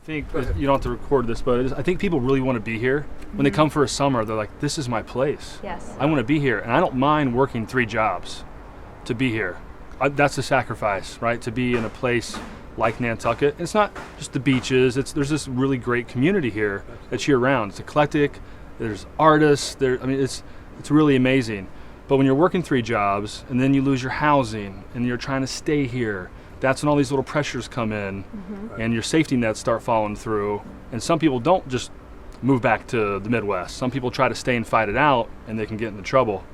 think you don't have to record this, but I think people really want to be here. When they come for a summer, they're like, this is my place. Yes. I want to be here. And I don't mind working 3 jobs to be here. That's a sacrifice, right? To be in a place like Nantucket. It's not just the beaches. There's this really great community here that's year round. It's eclectic. There's artists. It's really amazing. But when you're working 3 jobs and then you lose your housing and you're trying to stay here, that's when all these little pressures come in and your safety nets start falling through. And some people don't just move back to the Midwest. Some people try to stay and fight it out, and they can get into trouble,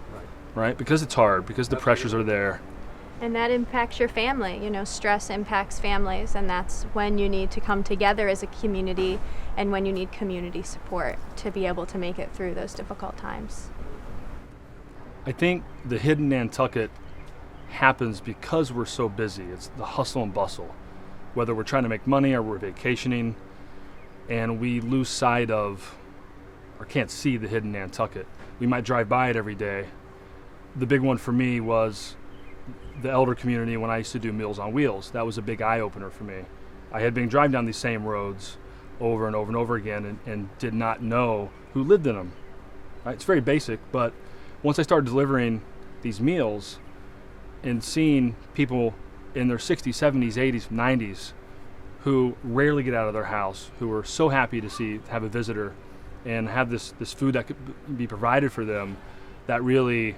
right? Because it's hard, because the pressures are there. And that impacts your family. Stress impacts families, and that's when you need to come together as a community and when you need community support to be able to make it through those difficult times. I think the hidden Nantucket happens because we're so busy. It's the hustle and bustle, whether we're trying to make money or we're vacationing, and we lose sight of or can't see the hidden Nantucket. We might drive by it every day. The big one for me was the elder community when I used to do Meals on Wheels. That was a big eye-opener for me. I had been driving down these same roads over and over and over again and did not know who lived in them. Right? It's very basic, but once I started delivering these meals and seeing people in their 60s, 70s, 80s, 90s who rarely get out of their house, who are so happy to have a visitor and have this food that could be provided for them, that really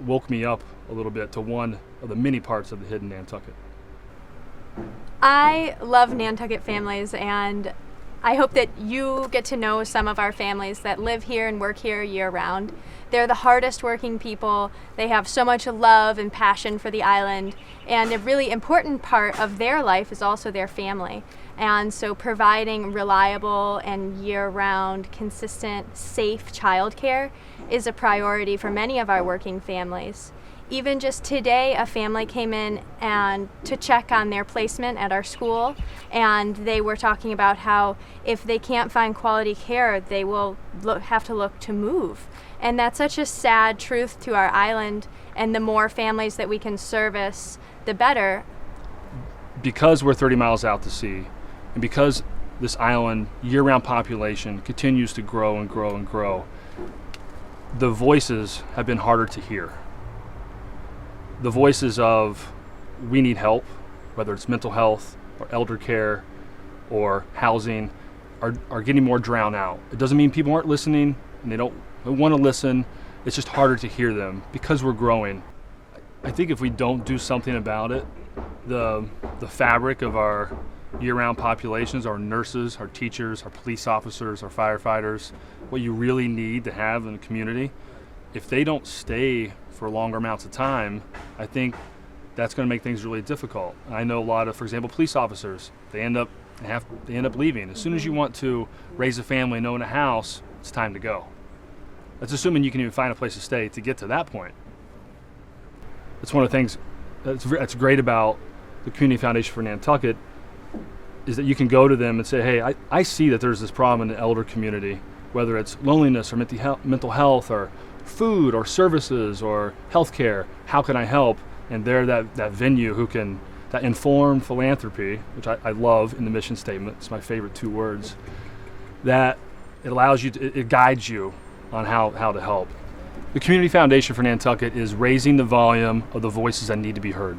woke me up a little bit to one of the many parts of the hidden Nantucket. I love Nantucket families, and I hope that you get to know some of our families that live here and work here year round. They're the hardest working people. They have so much love and passion for the island, and a really important part of their life is also their family. And so providing reliable and year-round, consistent, safe childcare is a priority for many of our working families. Even just today, a family came in and to check on their placement at our school, and they were talking about how if they can't find quality care, they will have to look to move. And that's such a sad truth to our island, and the more families that we can service, the better. Because we're 30 miles out to sea, and because this island year-round population continues to grow and grow and grow, the voices have been harder to hear. The voices of we need help, whether it's mental health or elder care or housing, are getting more drowned out. It doesn't mean people aren't listening and they don't want to listen. It's just harder to hear them because we're growing. I think if we don't do something about it, the fabric of our year-round populations, our nurses, our teachers, our police officers, our firefighters, what you really need to have in a community, if they don't stay for longer amounts of time, I think that's going to make things really difficult. I know a lot of, for example, police officers, they end up leaving. As soon as you want to raise a family and own a house, it's time to go. That's assuming you can even find a place to stay to get to that point. It's one of the things that's great about the Community Foundation for Nantucket is that you can go to them and say, hey, I see that there's this problem in the elder community, whether it's loneliness or mental health or food or services or healthcare. How can I help? And they're that venue who can, that informed philanthropy, which I love in the mission statement. It's my favorite 2 words. That it allows you it guides you on how to help. The Community Foundation for Nantucket is raising the volume of the voices that need to be heard.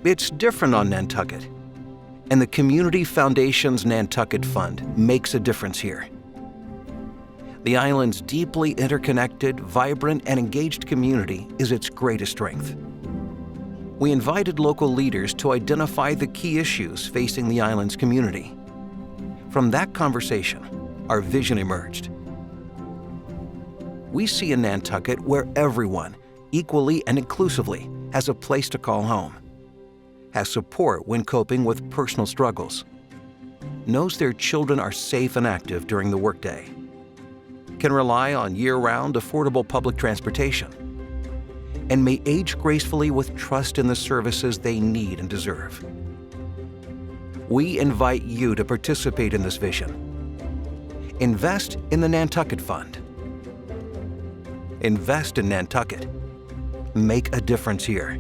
It's different on Nantucket, and the Community Foundation's Nantucket Fund makes a difference here. The island's deeply interconnected, vibrant, and engaged community is its greatest strength. We invited local leaders to identify the key issues facing the island's community. From that conversation, our vision emerged. We see a Nantucket where everyone, equally and inclusively, has a place to call home, has support when coping with personal struggles, knows their children are safe and active during the workday, can rely on year-round affordable public transportation, and may age gracefully with trust in the services they need and deserve. We invite you to participate in this vision. Invest in the Nantucket Fund. Invest in Nantucket. Make a difference here.